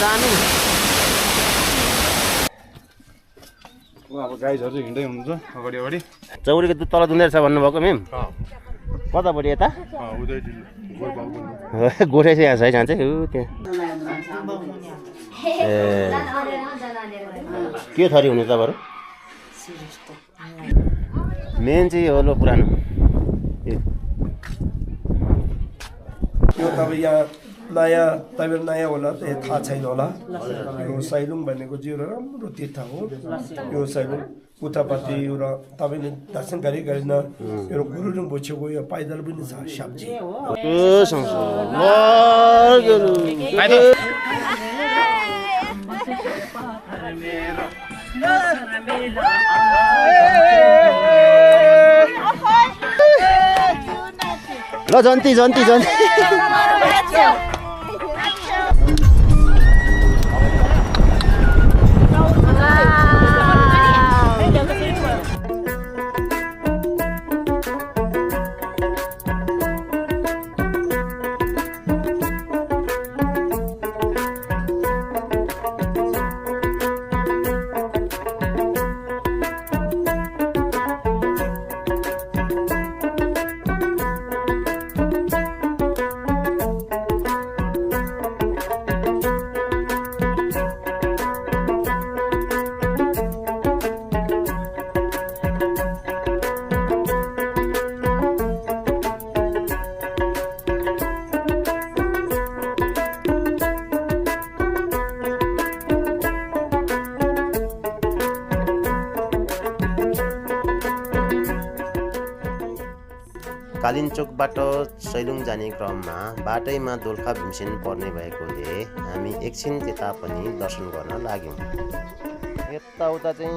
दामी अब गाइजहरु चाहिँ हिँड्दै हुनुहुन्छ अगाडि अगाडि चौरीको दुध तल दुँदै रहेछ भन्नुभएको मेम कतापट्टि यता गोठै चाहिँ यहाँ छ है जहाँ चाहिँ त्यहाँ ए के थरी हुने तपाईँहरू मेन चाहिँ हो लो पुरानो यो तपाईँ यहाँ नयाँ तपाईँहरू नयाँ होला थाहा छैन होला यो सैलुङ भनेको चाहिँ एउटा राम्रो तीर्थ हो यो सैलुङ उतापट्टि एउटा तपाईँले दर्शन गरे गरेन एउटा गुरुङ बोछेको यो पैदल पनि छ सब्जी ल जन्ती जन्ती जन्ती कालिन्चोकबाट सैलुङ जाने क्रममा बाटैमा दोलखा भीमसेन पर्ने भएकोले हामी एकछिन त्यता पनि दर्शन गर्न लाग्यौँ। यताउता चाहिँ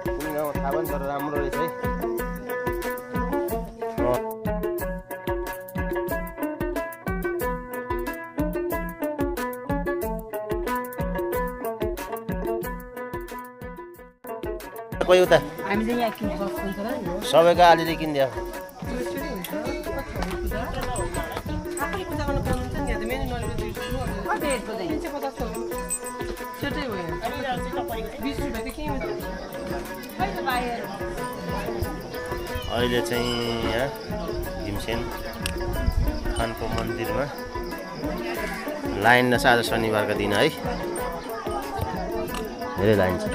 कुन गाउँ थाहा पनि तर राम्रो रहेछ है। कोही उता हामीले यहाँ किनेको हुन्छ र सबैको अलिअलि किनिदियो। अहिले चाहिँ यहाँ भीमसेन खानको मन्दिरमा लाइन छ। आज शनिबारको दिन है, धेरै लाइन छ।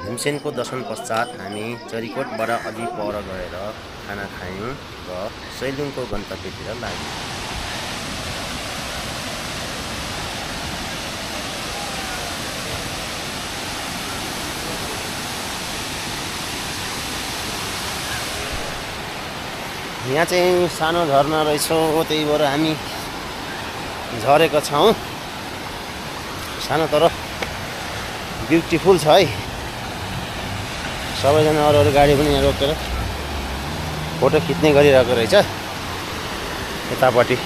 भीमसेनको दर्शन पश्चात हामी चरीकोटबाट अलि पर गएर खाना खायौँ र सैलुङको गन्तव्यतिर लाग्यौँ। यहाँ चाहिँ सानो झरना रहेछ, त्यही भएर हामी झरेको छौँ। सानो तर ब्युटिफुल छ है। सबैजना अरू अरू गाडी पनि यहाँ रोकेर फोटो खिच्ने गरिरहेको रहेछ यतापट्टि।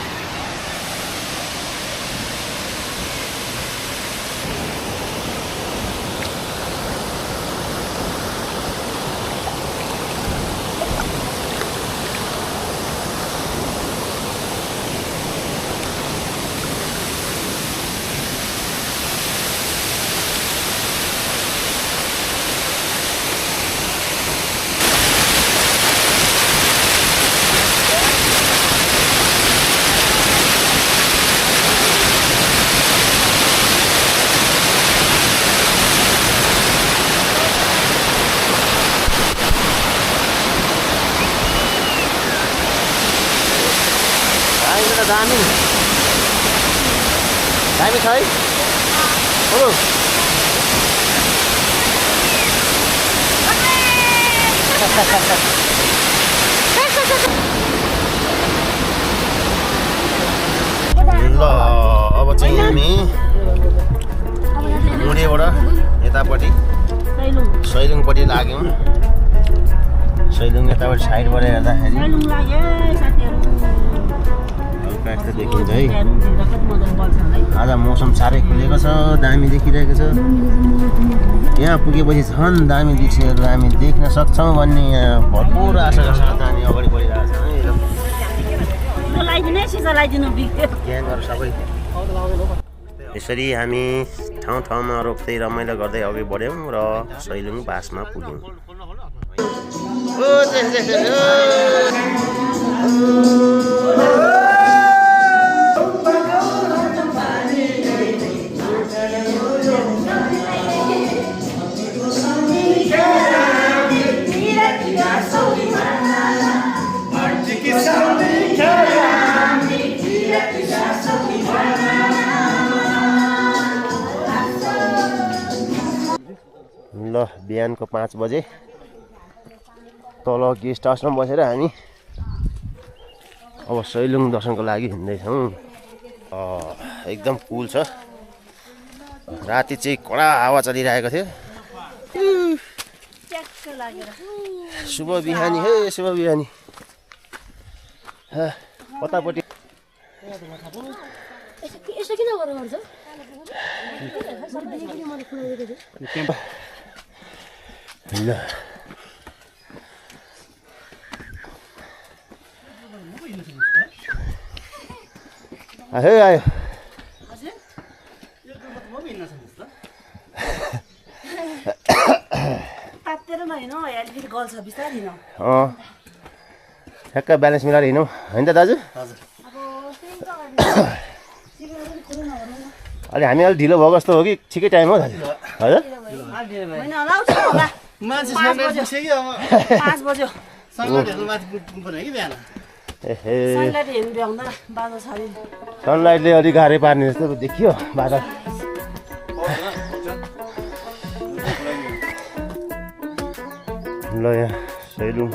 दामी दामी छ है। हो ल अब चाहिँ हामी मुडेबाट यतापट्टि सैलुङपट्टि लाग्यौँ। सैलुङ यतापट्टि साइडबाट हेर्दाखेरि यस्तो देखिन्छ है। आज मौसम साह्रै खुलेको छ, दामी देखिरहेको छ। यहाँ पुगेपछि झन् दामी दृश्यहरू हामी देख्न सक्छौँ भन्ने यहाँ भरपुर आशाका साथ हामी अगाडि बढिरहेको छौँ है। मेसी चलाइदिनु बिग्यो ज्ञानहरू सबै यसरी हामी ठाउँ ठाउँमा रोक्दै रमाइलो गर्दै अघि बढ्यौँ र सैलुङ बासमा पुग्यौँ। ल बिहानको 5 बजे तल गेस्ट हाउसमा बसेर हामी अब सैलुङ दर्शनको लागि हिँड्दैछौँ। एकदम कुल छ। राति चाहिँ कडा हावा चलिरहेको थियो। शुभ बिहानी हे शुभ बिहानी। कतापट्टि यसो किन गरेर गर्छ ल आयो आयो तातेर नहिँड्नु फेरि गल्छ बिस्तारै हिँड्नु ठ्याक्क ब्यालेन्स मिलाएर हिँडौँ होइन त दाजु? अलि हामी अलिक ढिलो भएको जस्तो हो कि ठिकै टाइम हो दाजु? हजुर 5 बज्यो सनलाइटले अलिक गाह्रै पार्ने जस्तो देखियो बादल। ल यहाँ सैलुङ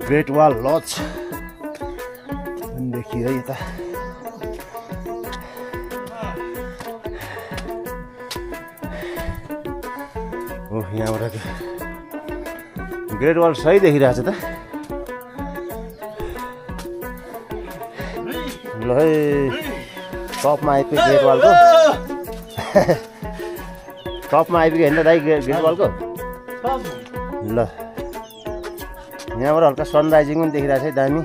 ग्रेट वाल लज देखियो यता। यहाँबाट ग्रेट वाल सही देखिरहेछ त। ल है टपमा आइपुग्यो ग्रेट वालको। टपमा आइपुग्यो होइन त दाइ ग्रेट वालको। ल यहाँबाट हल्का सनराइजिङ पनि देखिरहेछ है दामी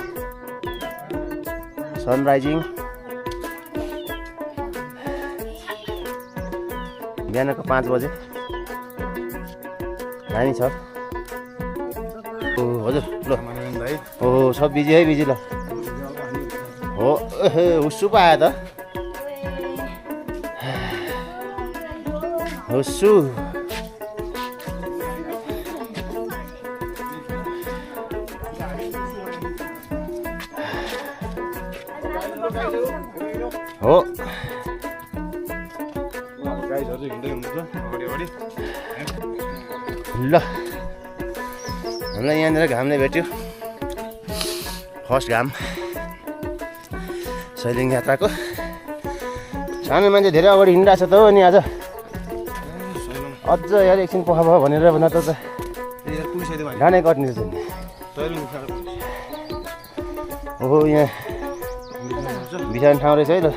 सनराइजिङ। बिहानको 5 बजे दामी छ। हजुर ल ओहो सब बिजी है बिजी। ल हो हुस्सु पो आयो त हुस्सु। हो ल हामीलाई यहाँनिर घामले भेट्यो। फर्स्ट घाम सैलुङ यात्राको। सानो मान्छे धेरै अगाडि हिँडिरहेको छ त हो नि। आज अझ यार एकछिन पख भयो भनेर भन्दा त डाँडै कट्ने रहेछ नि। ओहो यहाँ बिसाउने ठाउँ रहेछ है। ल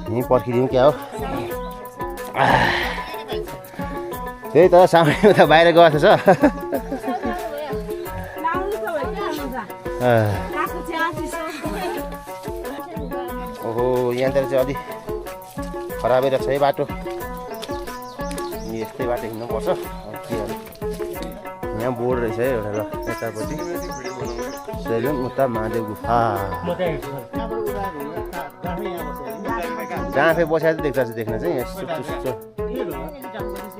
यहीँ पर्खिदिउँ क्या हो। त्यही त सामने उता बाहिर गएको छ। ओहो यहाँतिर चाहिँ अलि खराबै रहेछ है बाटो। यस्तै बाटो हिँड्नुपर्छ। यहाँ बोर्ड रहेछ है एउटा। ल यतापट्टि सैलुङ उता महादेव गुफा। डाँफे बसेर चाहिँ देख्छ देख्न चाहिँ यस्तो चुच्चो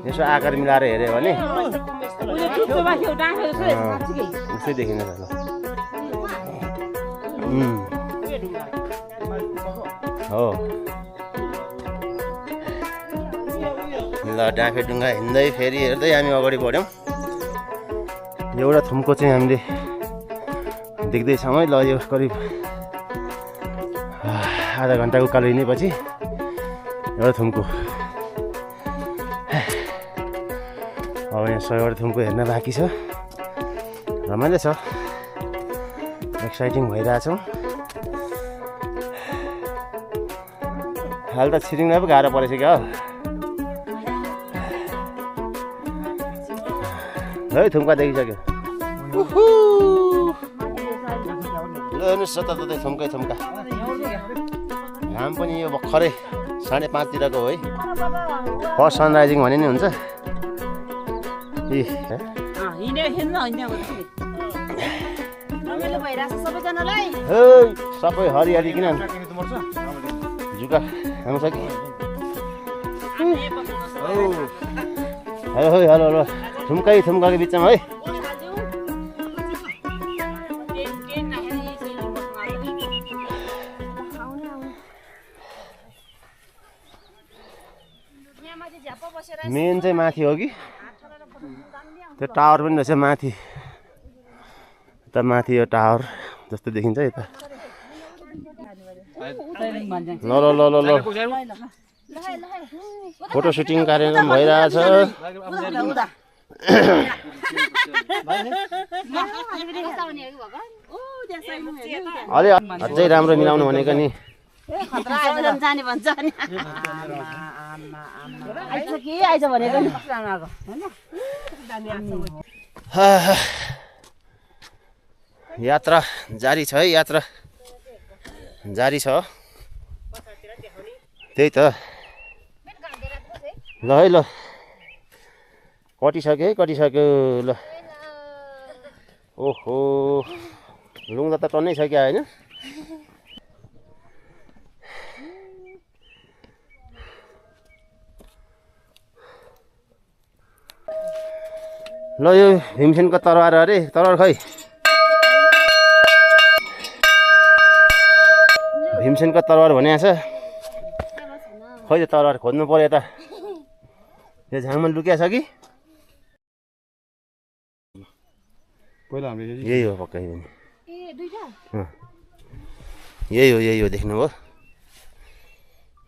यसो आकार मिलाएर हेऱ्यो भने उस्तै देखिन्छ ल। हो ल डाँफे डुङ्गा हिँड्दै फेरि हेर्दै हामी अगाडि बढ्यौँ। एउटा थुम्को चाहिँ हामीले देख्दैछौँ है। ल यो करिब आधा घन्टाको उकालो हिँडेपछि एउटा थुम्को। अब यहाँ 100वटा थुम्को हेर्न बाँकी छ। रमाइलो छ एक्साइटिङ भइरहेछौँ। हाल त छिरिङलाई पो गाह्रो परेछ क्या हो। है थुम्का देखिसक्यो ल हेर्नुहोस् जताततै थुम्कै थुम्का घाम पनि यो भर्खरै 5:30 तिरको हो है फर्स्ट सनराइजिङ भने नि हुन्छ सबै हरिहरी किन जुका आउँछ कि हेलो हेलो हेलो थुम्काको बिचमा है मेन चाहिँ माथि हो कि त्यो टावर पनि रहेछ माथि यता माथि यो टावर जस्तो देखिन्छ यता ल ल ल ल ल फोटो सुटिङ कार्यक्रम भइरहेछ अलि अझै राम्रो मिलाउनु भनेको नि जाने भन्छ नि आइज भनेको यात्रा जारी छ है यात्रा जारी छ त्यही त ल है ल कटिसक्यो ल ओहो लुङ्गा त टन्नै छ क्या होइन ल यो भीमसेनको तरवार अरे तरवार खै भीमसेनको तरवार भने छ खै त्यो तरवार खोज्नु पर्यो यता यो झाङमा लुकिया छ कि पहिला हामीले यही हो पक्कै पनि यही हो देख्नुभयो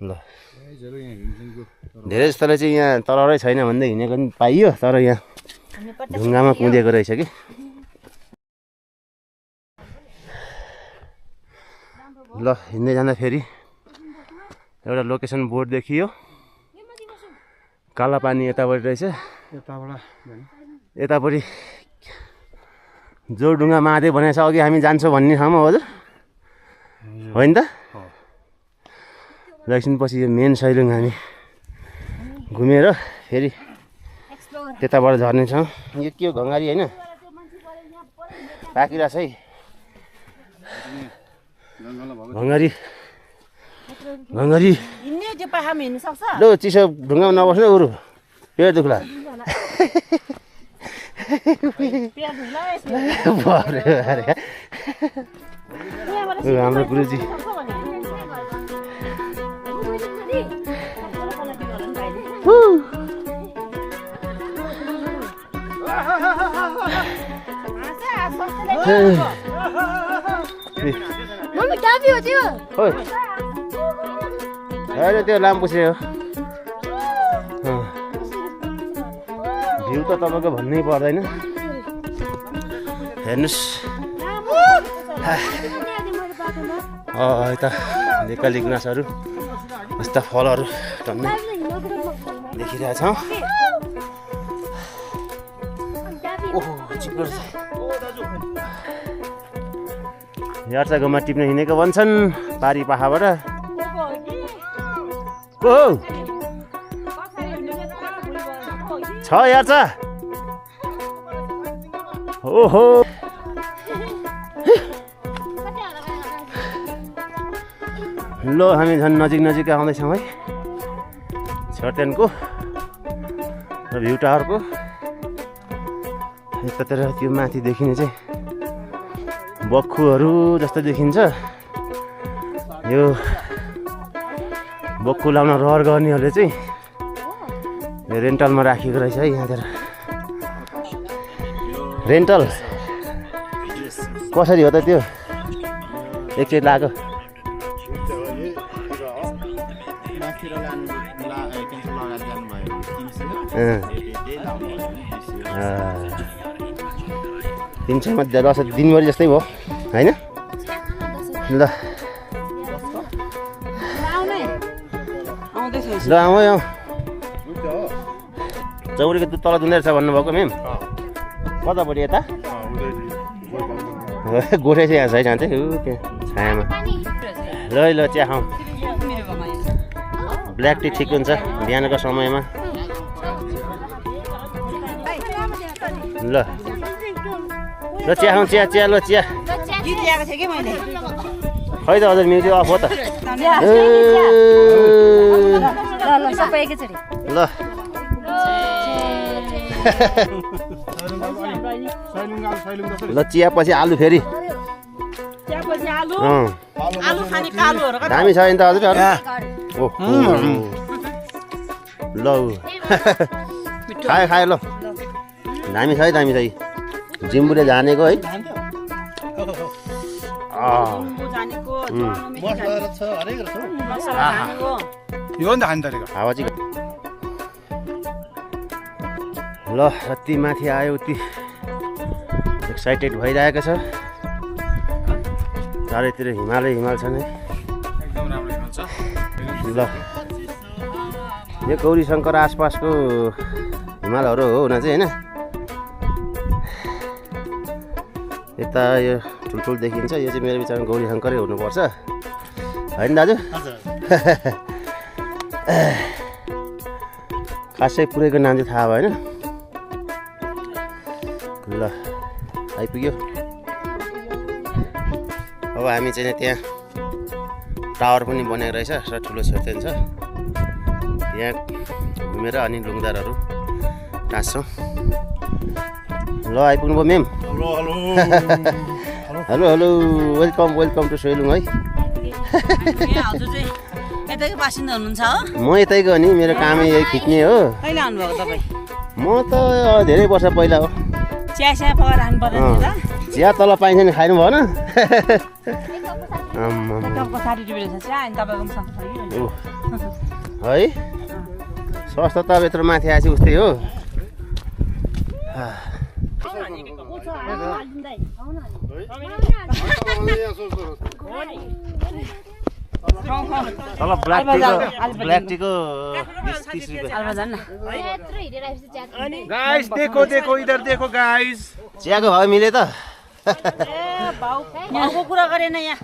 ल धेरै जस्तोले चाहिँ यहाँ तरवारै छैन भन्दै हिँडेको पनि पाइयो तर यहाँ ढुङ्गामा कुदेको रहेछ कि ल हिँड्दै जाँदा फेरि एउटा लोकेसन बोर्ड देखियो काला पानी यतापट्टि रहेछ यतापट्टि जोरडुङ्गा महादेव भनेको छ अघि हामी जान्छौँ भन्ने ठाउँमा हो हजुर होइन त ल एकछिनपछि यो मेन सैलुङ हामी घुमेर फेरि त्यताबाट झर्नेछौँ यो के हो घङ्गारी होइन पाकिरहेछ है घङ्गारी ल चिसो ढुङ्गामा नबस्नु उरु पेट दुख्ला हाम्रो गुरुजी मम्मी टापी हो त्यो होइन त्यो लामपुछे हो भ्यू त तपाईँको भन्नै पर्दैन हेर्नुहोस् यता लेकाली गुनासहरू यस्ता फलहरू टन्नै देखिरहेछौँ ओहो चिप्लो यार्चा गाउँमा टिप्न हिँडेको भन्छन् पारी पाखाबाट को छ यार्चा ओहो ल हामी झन् नजिक आउँदैछौँ है छर्टेनको र भ्यू टावरको यतातिर त्यो माथि देखिने चाहिँ बक्खुहरू जस्तो देखिन्छ यो बक्खु लाउन रहर गर्नेहरूले चाहिँ रेन्टलमा राखेको रहेछ है यहाँतिर रेन्टल कसरी हो त त्यो एकचोटि लगाएको तिन सयमा दस दिनभरि जस्तै भयो होइन ल ल आऊ चौरीको दुध तल दुँदै रहेछ भन्नुभएको म्याम कतापट्टि यता गोठे चाहिँ यहाँ छ है जान्छ त्यहाँ छायामा ल ल चिया खाउँ ब्ल्याक टी ठिक हुन्छ बिहानको समयमा ल ल चिया खाउँ चिया चिया ल चिया खै त हजुर म्युजिक अफ हो त ल ल चिया पछि आलु फेरि दामी छ नि त हजुर ल खायो खायो ल दामी छ है दामी छ है जिम्बुले जानेको है हावा चाहिँ ल जति माथि आयो उति एक्साइटेड भइरहेको छ चारैतिर हिमाल छन् है ल यो गौरी शङ्कर आसपासको हिमालहरू हो हुन चाहिँ होइन यता यो ठुल्ठुल देखिन्छ यो चाहिँ मेरो विचारमा गौरी शङ्करै हुनुपर्छ होइन दाजु खासै पुरैको नाम चाहिँ थाहा भएन ल आइपुग्यो अब हामी चाहिँ त्यहाँ टावर पनि बनेको रहेछ र ठुलो छेउछाउ छ यहाँ घुमेर अनि लुङदारहरू टाँस्छौँ ल आइपुग्नु भयो ma'am hello hello welcome welcome to Soilung है म यतैको हो नि मेरो कामै यही खिच्ने हो म त धेरै वर्ष पहिला हो चिया तल पाइन्छ नि खानु भएन है स्वास्थ्य त अब यत्रो माथि आएपछि उस्तै हो तल ब्ल्याक टीको 30 रुपैयाँ गाइस देखो देखो इधर देखो गाइस चियाको भाउ मिले त भाउको कुरा गरेन यहाँ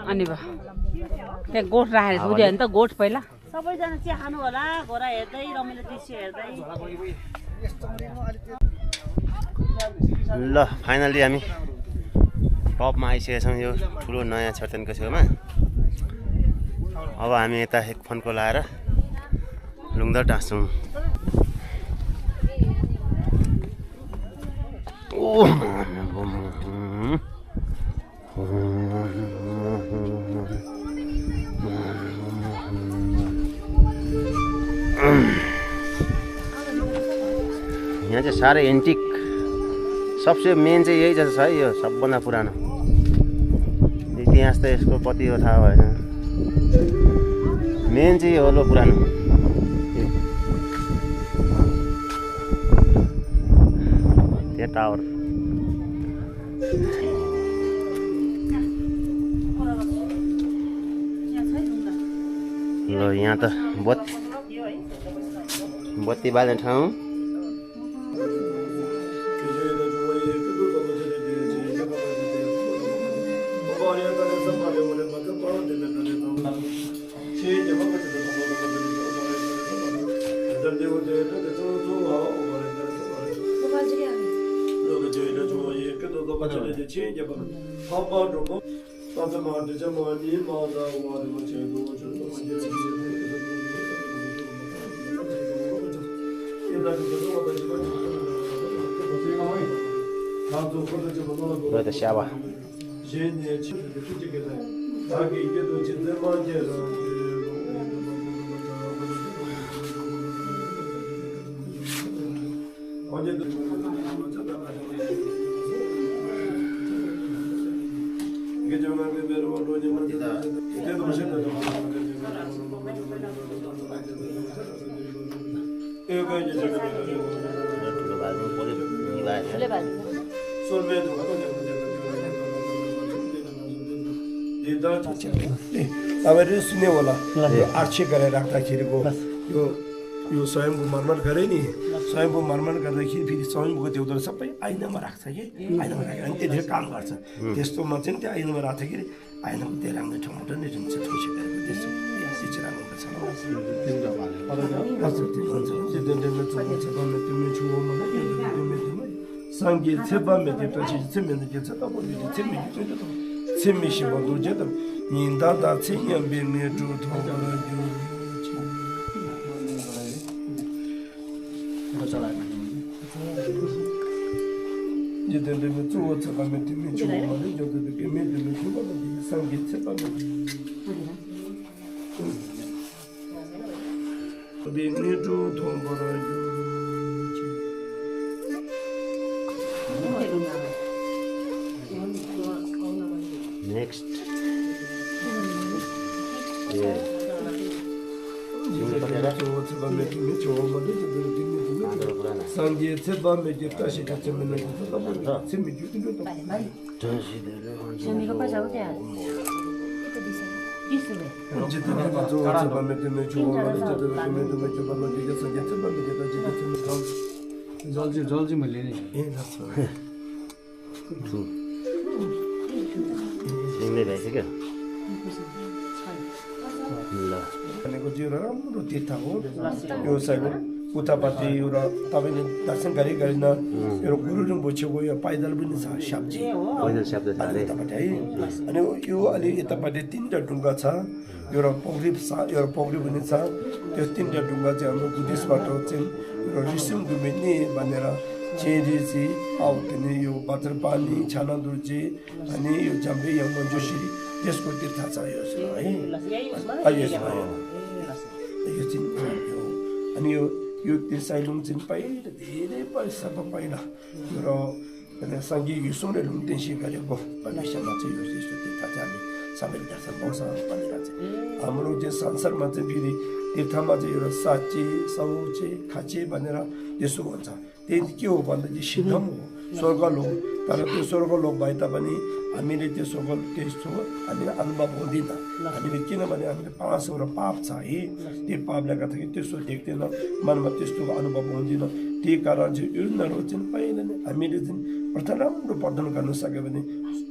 अनि त्यहाँ गोठ राखेर बुझ्यो भने त गोठ पहिला सबैजना चिया खानु होला घोडा हेर्दै रमाइलो दृश्य हेर्दै ल फाइनली हामी टपमा आइसकेका छौँ यो ठुलो नयाँ छेउछाउको छेउमा अब हामी यता एक फन्को लाएर लुङदर टाँस्छौँ यहाँ चाहिँ साह्रै एन्टिक सबसे मेन चाहिँ यही जस्तो छ है यो सबभन्दा पुरानो इतिहास त यसको कति हो थाहा भएन मेन चाहिँ हो लो पुरानो त्यो टावर ल यहाँ त बत्ती बाल्ने ठाउँ त स्यावा तपाईँहरू सुन्ने होला यो आर्क्षे गरेर राख्दाखेरिको यो यो स्वयम्भू मर्मत गरे नि स्वयम्भू मर्मत गर्दाखेरि फेरि स्वयम्भूको देउताहरू सबै ऐनामा राख्छ कि ऐनामा राखेर अनि त्यतिखेर काम गर्छ त्यस्तोमा चाहिँ त्यो ऐनामा राख्दाखेरि ऐनाको त्यो राम्रो ठाउँबाट नै जुन चाहिँ ठोसेर त्यस्तो Next. जल्दी मैले नि सिङ्गै भइसक्यो ल भनेको चाहिँ एउटा राम्रो तीर्थ हो यो चाहिँ उतापट्टि एउटा तपाईँले दर्शन गरिकन एउटा गुरुङ बोछेको यो पैदल पनि छ सब्जी यतापट्टि है अनि यो अलि यतापट्टि 3टा ढुङ्गा छ एउटा पौडी पनि छ त्यो 3टा ढुङ्गा चाहिँ हाम्रो बुद्धिस्टबाट चाहिँ एउटा ऋषिङ गुमिनी भनेर चेरीजी आउटने यो बत्रपानी छानादुर्जी अनि यो जम्बे यो मञ्जुश्री त्यसको तीर्थ छ यो है अनि यो तिर्साइलुङ चाहिँ पहिला धेरै वर्षको पहिला र सङ्गी युसुङले लुङटेसी गरेको भविष्यमा चाहिँ यो यस्तो तीर्थ चाहिँ हामी सबैले दर्शन पाउँछ भनेर चाहिँ हाम्रो चाहिँ संसारमा चाहिँ फेरि तीर्थमा चाहिँ एउटा साँचे सौचे खाचे भनेर यसो भन्छ त्यही के हो भन्दाखेरि सिद्धम हो स्वर्गलोक तर त्यो स्वर्गलोक भए तापनि हामीले त्यो स्वर्ग त्यस्तो हामीले अनुभव हुँदैन हामीले किनभने हामीले 500 पाप छ है त्यो पापले गर्दाखेरि त्यस्तो देख्दैन मनमा त्यस्तो अनुभव हुँदैन त्यही कारण चाहिँ उनीहरू चाहिँ पहिला नै हामीले चाहिँ प्रथम राम्रो वर्णन गर्न सक्यो भने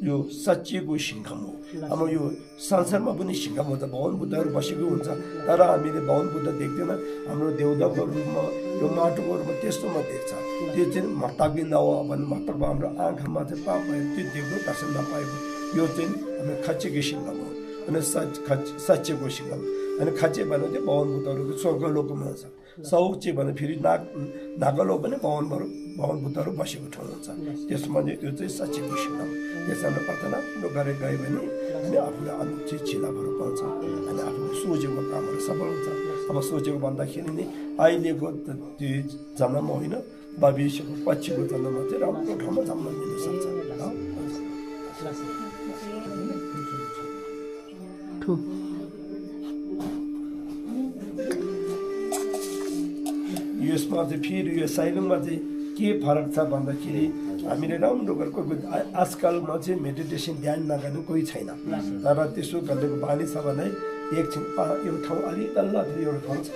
यो साँच्चीको सिंहम हो अब यो संसारमा पनि सिंहम हुन्छ भगवान बुद्धहरू बसेको हुन्छ तर हामीले भगवान बुद्ध देख्दैन हाम्रो देउदाको रूपमा यो माटोको रूपमा त्यस्तोमा देख्छ त्यो चाहिँ मटाकिँदा हो भने मतलब हाम्रो आँखामा चाहिँ पाप भयो त्यो देख्नु दर्शन नपाएको यो चाहिँ हाम्रो खाँचेको सिंहम हो अनि साँच्चीको सिंहम अनि खाँचे भने चाहिँ भगवान बुद्धहरूको स्वर्गलोकमा छ सौचे भने फेरि नागलोक पनि भगवान बुद्धहरू बसेको ठाउँ हुन्छ त्यसमा चाहिँ त्यो चाहिँ साँच्चीको सिंहम त्यसमा प्रार्थना गरेर गयो भने अनि आफूले अनुचित छिलाहरू पाउँछ अनि आफूले सोचेको कामहरू सफल हुन्छ अब सोचेको भन्दाखेरि नि अहिलेको त्यो जन्म होइन भविष्यको पछिको जन्ममा चाहिँ राम्रो ठाउँमा जन्म लिन सक्छ यसमा चाहिँ फेरि यो साइलुङमा चाहिँ के फरक छ भन्दाखेरि हामीले राम्रो गरेको आजकलमा चाहिँ मेडिटेसन ध्यान नगर्ने कोही छैन तर त्यसो गरेको बानी छ भने एकछिन यो ठाउँ अलि तल्लातिर एउटा ठाउँ छ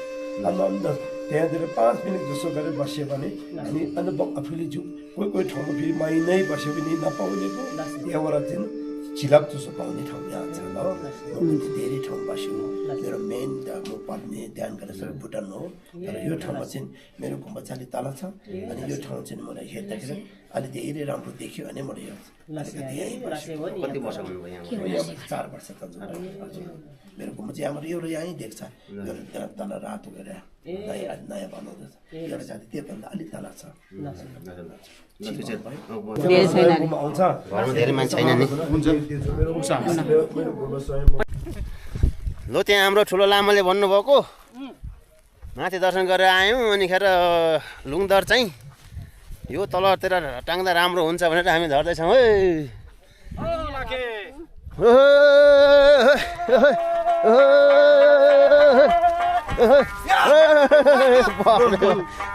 त्यहाँतिर 5 मिनट जसो गरेर बस्यो भने अनि अनुभव आफूले कोही ठाउँमा फेरि महिनै बस्यो भने नपाउनेको त्यहाँबाट चाहिँ चिलाप जसो पाउने ठाउँ यहाँ छ धेरै ठाउँ बस्यो मेरो मेन म पढ्ने ध्यान गरेर सबै भुटान हो तर यो ठाउँमा चाहिँ मेरो गुम्बा चाहिँ अलिक तल छ अनि यो ठाउँ चाहिँ मलाई हेर्दाखेरि अलि धेरै राम्रो देखियो भने मैले कति वर्ष हुनुभयो 4 वर्ष त मेरो गुम्बा चाहिँ हाम्रो एउटा यहीँ देख्छ तल रातो गरेर नयाँ बनाउँदैछ एउटा जाति त्योभन्दा अलिक तल छ आउँछ धेरै मान्छे छैन नि लो त्यहाँ हाम्रो ठुलो लामाले भन्नुभएको माथि दर्शन गरेर आयौँ अनिखेर लुङदर चाहिँ यो तलतिर टाङ्दा राम्रो हुन्छ भनेर हामी झर्दैछौँ है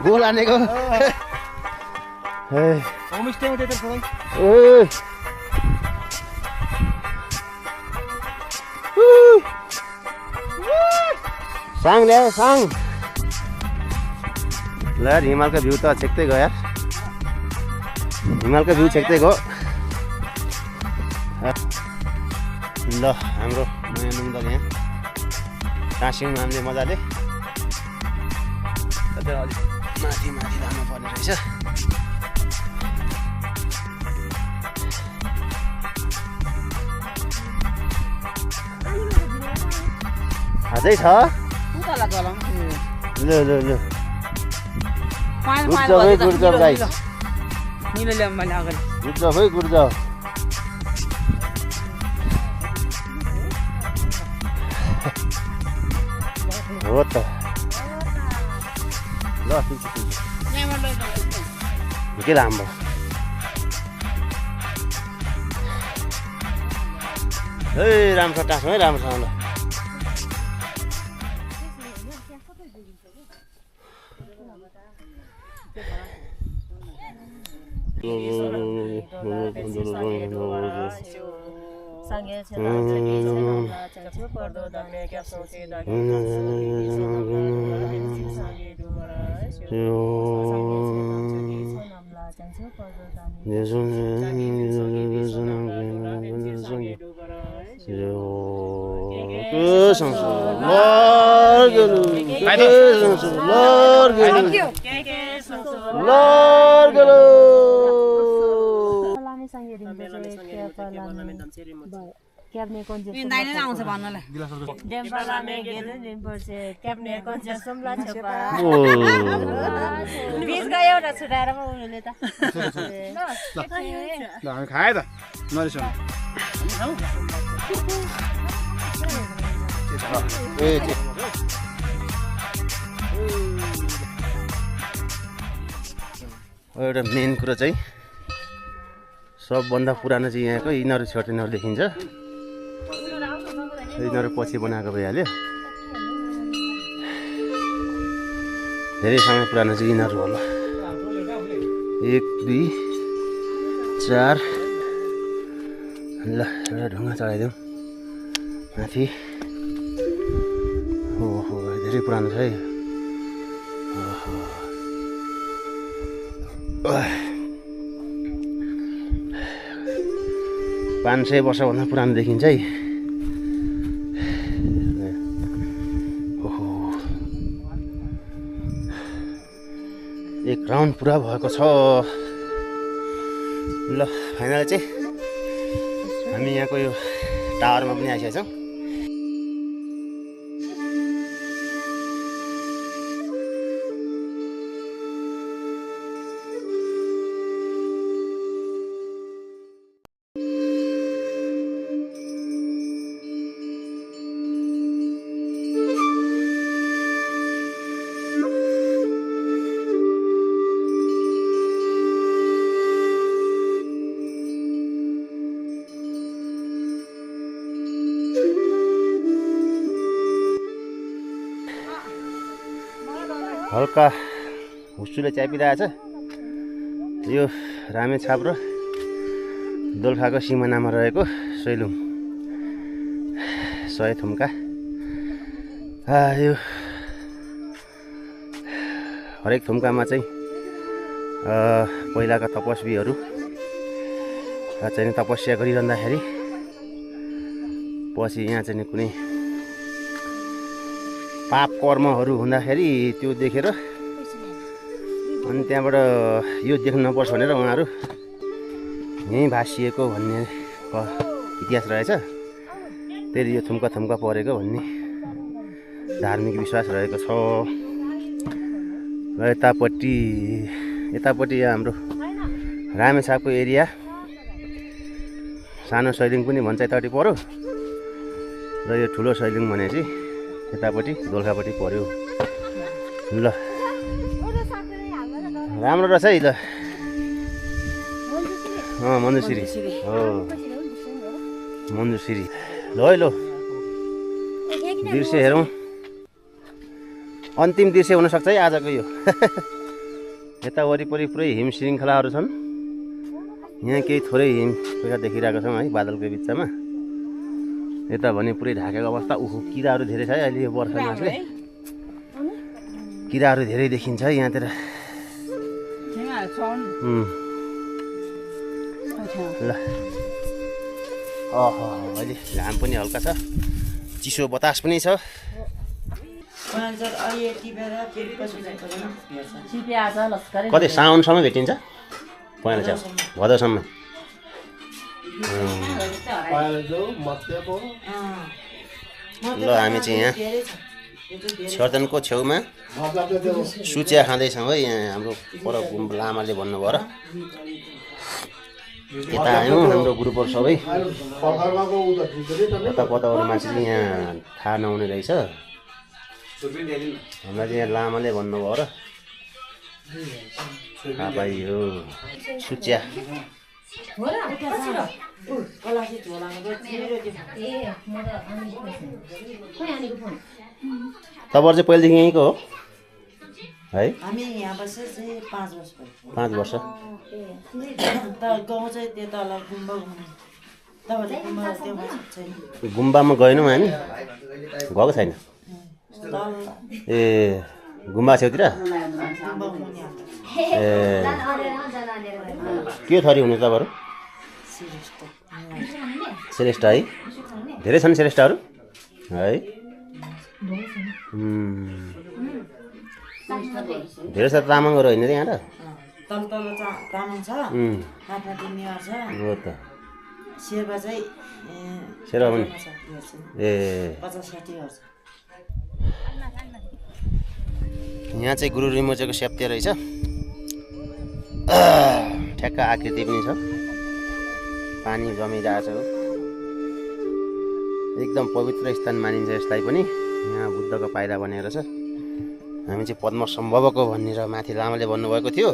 गोल हानेको साङ ल्यायो साङ ल यार हिमालको भ्यू त छेक्दै गयो यार हिमालको भ्यू छेक्दै गयो ल हाम्रो नयाँ नुङदल यहाँ टाँसिङ हामीले मजाले अलिक माथि माथि लानु पर्ने रहेछ अझै छ ल ल ल गुड जब गाइस गुड जब है गुड जब हो त ल के लाम्रो है राम्रो टाँसो है राम्रोसँग ल खाए त नरिसाउनु एउटा मेन कुरो चाहिँ सबभन्दा पुरानो चाहिँ यहाँको यिनीहरू छोटेनहरू देखिन्छ यिनीहरू पछि बनाएको भइहाल्यो धेरै समय पुरानो चाहिँ यिनीहरू होला 1 2 4 ल एउटा ढुङ्गा चढाइदिउँ माथि ओहो धेरै पुरानो छ है 500 वर्षभन्दा पुरानो देखिन्छ है ओहो एक राउन्ड पुरा भएको छ ल फाइनल चाहिँ हामी यहाँको यो टावरमा पनि आइसकेका छौँ हल्का हुस्सुले च्यापिरहेछ यो रामेछाप र दोलखाको सिमानामा रहेको सैलुङ 100 थुम्का यो हरेक थुम्कामा चाहिँ पहिलाका तपस्वीहरू चाहिँ तपस्या गरिरहँदाखेरि पछि यहाँ चाहिँ कुनै पाप कर्महरू हुँदाखेरि त्यो देखेर अनि त्यहाँबाट यो देख्नु नपर्छ भनेर उहाँहरू यहीँ भासिएको भन्ने इतिहास रहेछ त्यही यो थुम्का थुम्का परेको भन्ने धार्मिक विश्वास रहेको छ र यतापट्टि हाम्रो रामेछापको एरिया सानो सैलुङ पनि भन्छ यतापट्टि पर्यो र यो ठुलो सैलुङ भने चाहिँ यतापट्टि दोलखापट्टि पर्यो ल राम्रो रहेछ है ल मन्जुश्री हो मन्जुश्री ल है लो दृश्य हेरौँ अन्तिम दृश्य हुनसक्छ है आजको यो यता वरिपरि पुरै हिम श्रृङ्खलाहरू छन् यहाँ केही थोरै हिम पहिला देखिरहेको छौँ है बादलको बिचमा यता भने पुरै ढाकेको अवस्था उहु किराहरू धेरै छ है अहिले यो बर्खा मासले किराहरू धेरै देखिन्छ है यहाँतिर ल अह अहिले घाम पनि हल्का छ चिसो बतास पनि छ कतै साउनसम्म भेटिन्छ पहेँला च्याउ भदौसम्म ल हामी चाहिँ यहाँ छेर्दनको छेउमा सुचिया खाँदैछौँ है यहाँ हाम्रो पर लामाले भन्नुभयो र यता आयौँ हाम्रो ग्रुपहरू सबै कता कताबाट मान्छेले यहाँ थाहा नहुने रहेछ हामीलाई चाहिँ यहाँ लामाले भन्नुभयो र थाहा पाइयो सुचिया तपाईँहरू चाहिँ पहिलेदेखि यहीँको हो है हामी यहाँ बसेर चाहिँ 5 वर्ष भयो 5 वर्ष गाउँ चाहिँ त्यो तल गुम्बा गुम्बामा गएनौँ हामी गएको छैन ए गुम्बा छेउतिर ए के थरी हुनु तपाईँहरू श्रेष्ठ है धेरै छन् श्रेष्ठहरू है धेरै छ तामाङहरू होइन यहाँ त तल तल तामाङ छ माथि नेवार छ हो त शेर्पा चाहिँ शेर्पा पनि ए 50-60 वर्ष यहाँ चाहिँ गुरु रिमोचेको सेप्ते रहेछ ठ्याक्क आकृति पनि छ पानी जमिरहेछ एकदम पवित्र स्थान मानिन्छ यसलाई पनि यहाँ बुद्धको पाइला बनेको छ हामी चाहिँ पद्म सम्भवको भनेर माथि लामाले भन्नुभएको थियो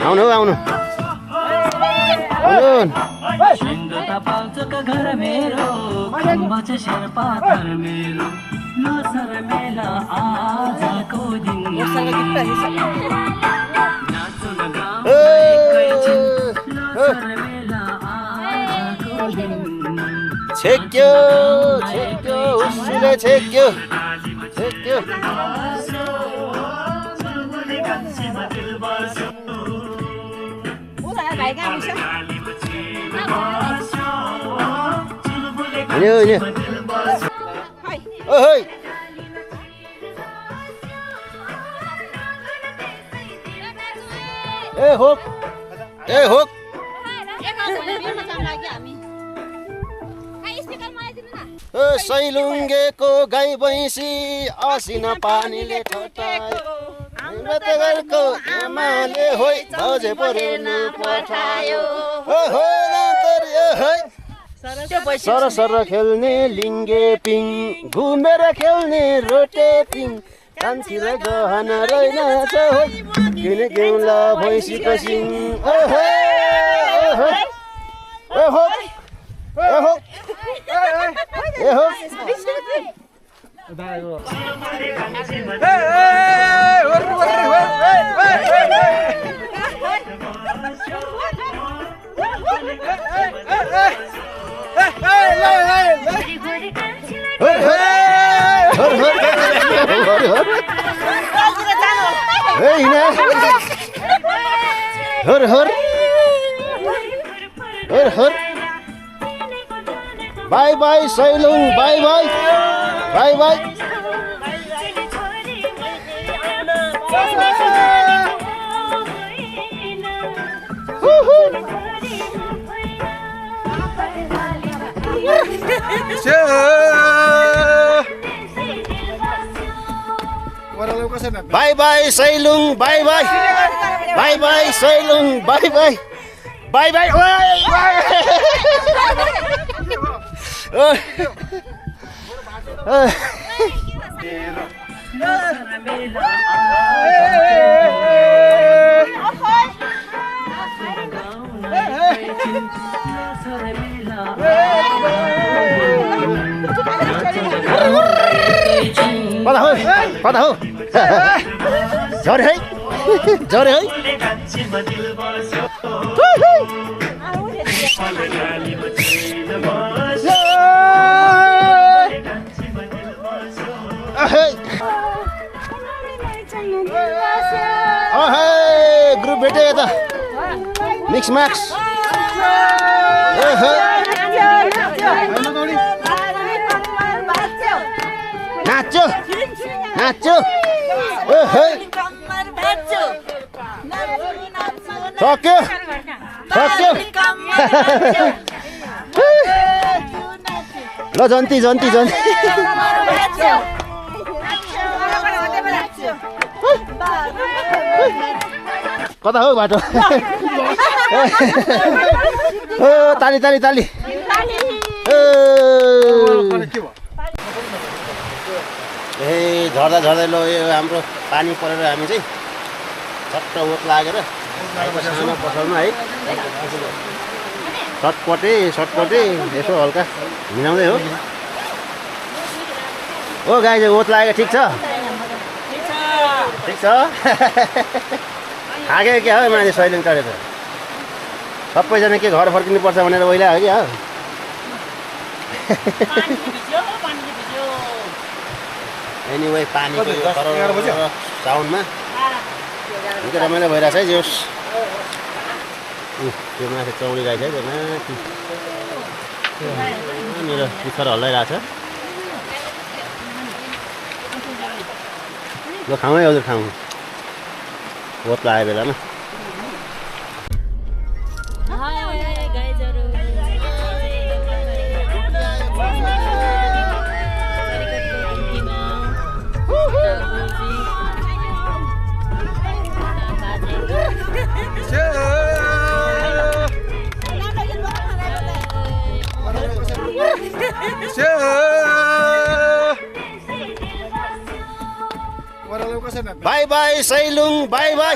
आउनु आउनु छेक्यो छेक्यो उसले छेक्यो छेक्यो सैलुङ्गेको गाई भैँसी असिना पानीले ठटायो आमाले होइ भजे परेनु पठायो सर सर खेल्ने लिङ्गे पिङ घुमेर खेल्ने रोटे पिङ कान्छीलाई गहना रहेनछ किन गेउला भैँसीको सिङ बाई बाई सैलुङ बाई बाई बाई बाई बाई बाई सैलुङ बाई बाई बाई बाई सैलुङ बाई बाई बाई बाई कता हो झरे है झरे है ग्रुप भेटे यता मिक्स म्याक्स नाच्यो नाच्यो सक्यो सक्यो ल जन्ती जन्ती जन्ती कता हो बाटो ताली ताली ताली ए झर्दा झर्दै लो यो हाम्रो पानी परेर हामी चाहिँ छट्ट ओत लागेर सानो पसलमा है सटपटे यसो हल्का हिँडाउँदै हो ओ गाई चाहिँ ओत लागेको ठिक छ ठिक छ थाक्यो क्या हो मान्छे सैलेङ चढेर सबैजना के घर फर्किनुपर्छ भनेर ओइला हो क्या हो एनिवे पानीको साउन्डमा निकै रमाइलो भइरहेछ है जोस् त्यो माथि चौडी गाई छ त्यो माथि मेरो पिछर हल्लाइरहेछ ल खाउँ है हजुर खाउँ ओत लागेको बेलामा बाई बाई सैलुङ बाई बाई